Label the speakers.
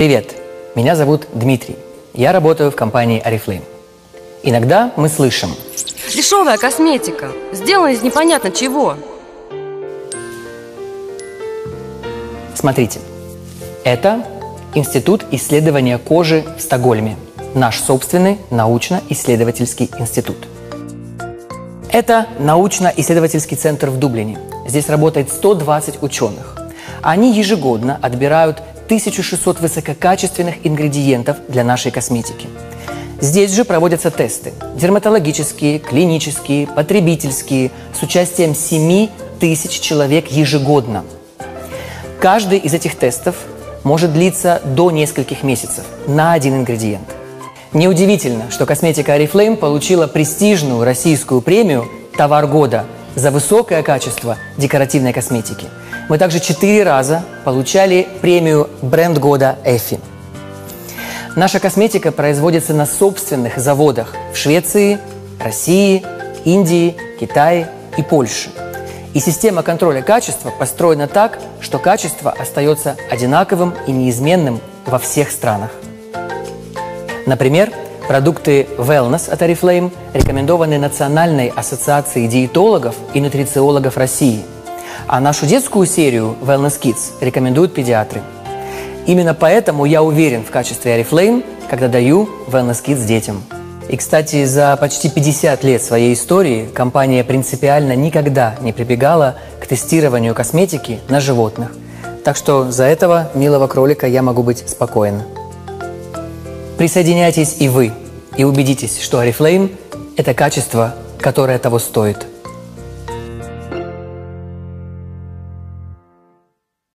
Speaker 1: Привет, меня зовут Дмитрий. Я работаю в компании Oriflame. Иногда мы слышим:
Speaker 2: дешевая косметика, сделана из непонятно чего.
Speaker 1: Смотрите, это Институт исследования кожи в Стокгольме, наш собственный научно-исследовательский институт. Это научно-исследовательский центр в Дублине. Здесь работает 120 ученых. Они ежегодно отбирают 1600 высококачественных ингредиентов для нашей косметики. Здесь же проводятся тесты – дерматологические, клинические, потребительские, с участием 7000 человек ежегодно. Каждый из этих тестов может длиться до нескольких месяцев на один ингредиент. Неудивительно, что косметика Oriflame получила престижную российскую премию «Товар года» за высокое качество декоративной косметики. Мы также 4 раза получали премию «Бренд года» Эффи. Наша косметика производится на собственных заводах в Швеции, России, Индии, Китае и Польше. И система контроля качества построена так, что качество остается одинаковым и неизменным во всех странах. Например, продукты Wellness от Oriflame рекомендованы Национальной ассоциацией диетологов и нутрициологов России, а нашу детскую серию Wellness Kids рекомендуют педиатры. Именно поэтому я уверен в качестве Oriflame, когда даю Wellness Kids детям. И, кстати, за почти 50 лет своей истории компания принципиально никогда не прибегала к тестированию косметики на животных. Так что за этого милого кролика я могу быть спокоен. Присоединяйтесь и вы, и убедитесь, что Oriflame – это качество, которое того стоит.